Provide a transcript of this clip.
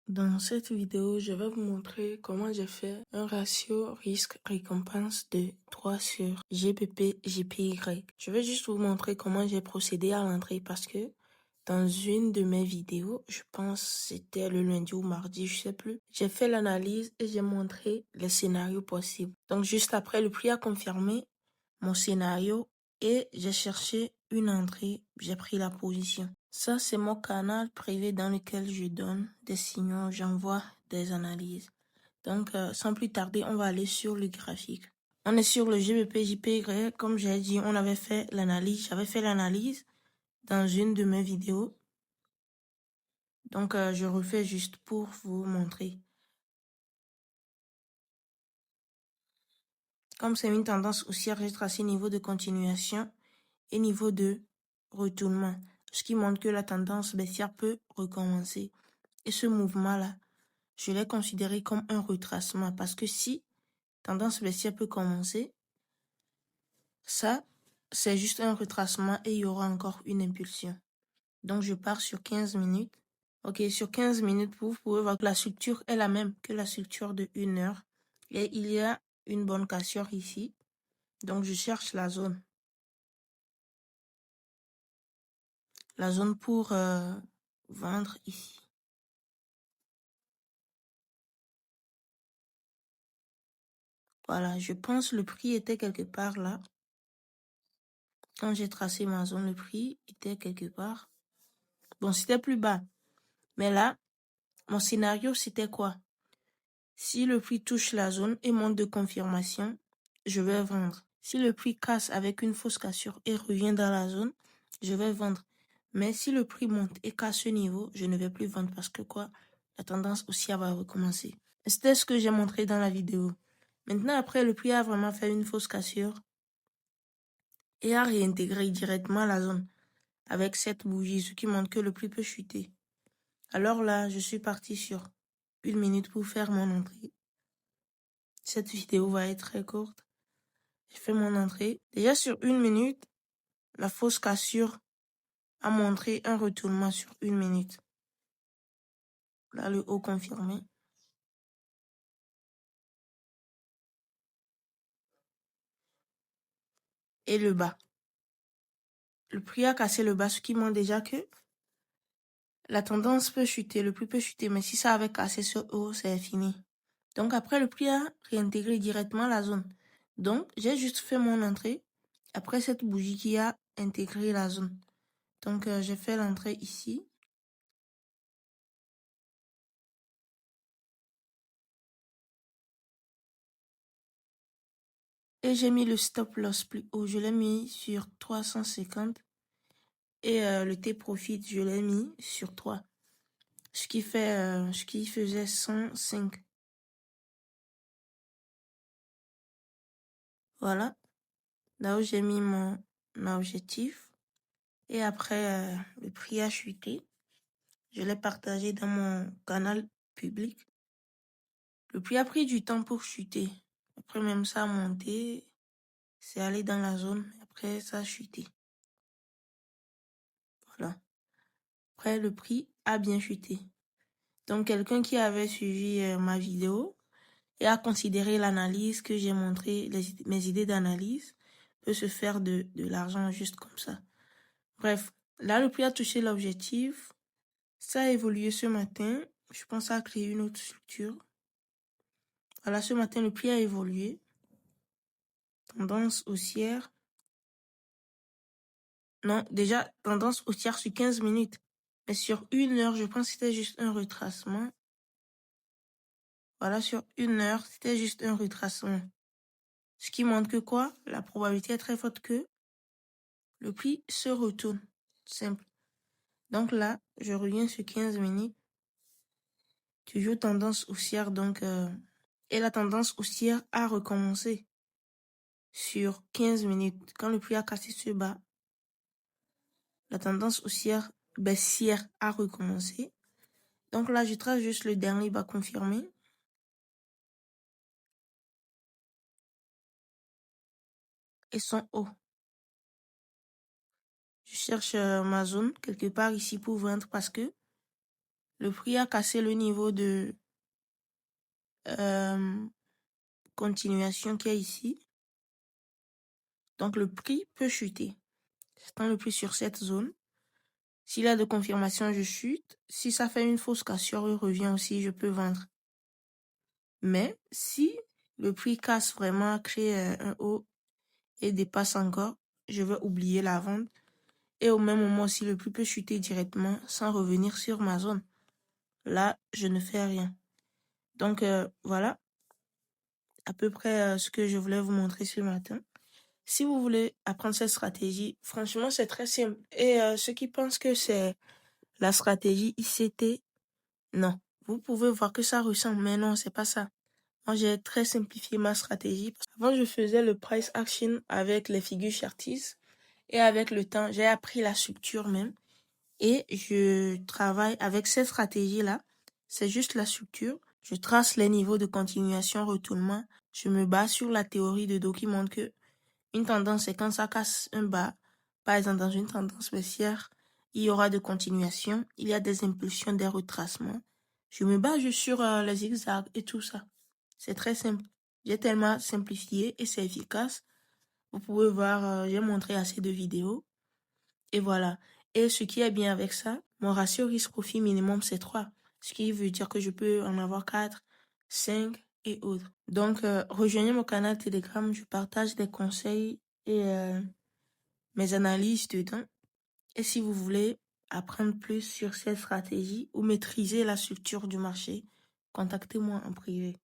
Dans cette vidéo, je vais vous montrer comment j'ai fait un ratio risque-récompense de 3 sur GBP/JPY. Je vais juste vous montrer comment j'ai procédé à l'entrée parce que dans une de mes vidéos, je pense que c'était le lundi ou mardi, je sais plus, j'ai fait l'analyse et j'ai montré les scénarios possibles. Donc juste après, le prix a confirmé mon scénario et j'ai cherché une entrée, j'ai pris la position. Ça, c'est mon canal privé dans lequel je donne des signaux, j'envoie des analyses. Donc, sans plus tarder, on va aller sur le graphique. On est sur le GBP/JPY. Comme j'ai dit, on avait fait l'analyse. J'avais fait l'analyse dans une de mes vidéos. Donc, je refais juste pour vous montrer. Comme c'est une tendance haussière, j'ai tracé niveau de continuation et niveau de retournement, ce qui montre que la tendance baissière peut recommencer. Et ce mouvement-là, je l'ai considéré comme un retracement parce que si tendance baissière peut commencer, ça, c'est juste un retracement et il y aura encore une impulsion. Donc, je pars sur 15 minutes. Ok, sur 15 minutes, vous pouvez voir que la structure est la même que la structure de 1 heure. Et il y a une bonne cassure ici. Donc, je cherche la zone. La zone pour vendre ici. Voilà, je pense le prix était quelque part là. Quand j'ai tracé ma zone, le prix était quelque part. Bon, c'était plus bas. Mais là, mon scénario, c'était quoi? Si le prix touche la zone et monte de confirmation, je vais vendre. Si le prix casse avec une fausse cassure et revient dans la zone, je vais vendre. Mais si le prix monte et casse ce niveau, je ne vais plus vendre parce que quoi? La tendance haussière va recommencer. C'était ce que j'ai montré dans la vidéo. Maintenant, après, le prix a vraiment fait une fausse cassure et a réintégré directement la zone avec cette bougie, ce qui montre que le prix peut chuter. Alors là, je suis parti sur 1 minute pour faire mon entrée. Cette vidéo va être très courte. J'ai fait mon entrée. Déjà sur 1 minute, la fausse cassure a montré un retournement sur 1 minute. Là, le haut confirmé. Et le bas. Le prix a cassé le bas, ce qui montre déjà que la tendance peut chuter, le prix peut chuter, mais si ça avait cassé ce haut, c'est fini. Donc après, le prix a réintégré directement la zone. Donc, j'ai juste fait mon entrée après cette bougie qui a intégré la zone. Donc, j'ai fait l'entrée ici. Et j'ai mis le stop loss plus haut. Je l'ai mis sur 350. Et le T-Profit, je l'ai mis sur 3. Ce qui faisait 105. Voilà. Là où j'ai mis mon objectif. Et après, le prix a chuté. Je l'ai partagé dans mon canal public. Le prix a pris du temps pour chuter. Après, même ça a monté. C'est allé dans la zone. Après, ça a chuté. Voilà. Après, le prix a bien chuté. Donc, quelqu'un qui avait suivi ma vidéo et a considéré l'analyse que j'ai montré, mes idées d'analyse, peut se faire de l'argent juste comme ça. Bref, là, le prix a touché l'objectif. Ça a évolué ce matin. Je pense à créer une autre structure. Voilà, ce matin, le prix a évolué. Tendance haussière. Non, déjà, tendance haussière sur 15 minutes. Mais sur 1 heure, je pense que c'était juste un retracement. Voilà, sur 1 heure, c'était juste un retracement. Ce qui montre que quoi? La probabilité est très forte que le prix se retourne. Simple. Donc là, je reviens sur 15 minutes. Toujours tendance haussière, donc... Et la tendance haussière a recommencé sur 15 minutes. Quand le prix a cassé ce bas, la tendance haussière baissière a recommencé. Donc là, je trace juste le dernier bas confirmé. Et son haut. Je cherche ma zone quelque part ici pour vendre parce que le prix a cassé le niveau de continuation qui est ici. Donc, le prix peut chuter. J'attends le prix sur cette zone. S'il y a de confirmation, je chute. Si ça fait une fausse cassure, il revient aussi, je peux vendre. Mais si le prix casse vraiment, crée un haut et dépasse encore, je vais oublier la vente. Et au même moment aussi, le prix peut chuter directement sans revenir sur ma zone. Là, je ne fais rien. Donc, voilà à peu près ce que je voulais vous montrer ce matin. Si vous voulez apprendre cette stratégie, franchement, c'est très simple. Et ceux qui pensent que c'est la stratégie ICT, non. Vous pouvez voir que ça ressemble, mais non, c'est pas ça. Moi, j'ai très simplifié ma stratégie. Avant, je faisais le price action avec les figures Chartis. Et avec le temps, j'ai appris la structure même. Et je travaille avec cette stratégie-là. C'est juste la structure. Je trace les niveaux de continuation, retournement. Je me base sur la théorie de Dow qui montre que une tendance, c'est quand ça casse un bas. Par exemple, dans une tendance baissière, il y aura de continuation. Il y a des impulsions, des retracements. Je me base juste sur les zigzags et tout ça. C'est très simple. J'ai tellement simplifié et c'est efficace. Vous pouvez voir, j'ai montré assez de vidéos. Et voilà. Et ce qui est bien avec ça, mon ratio risque-profit minimum, c'est 3. Ce qui veut dire que je peux en avoir 4, 5 et autres. Donc, rejoignez mon canal Telegram. Je partage des conseils et mes analyses dedans. Et si vous voulez apprendre plus sur cette stratégie ou maîtriser la structure du marché, contactez-moi en privé.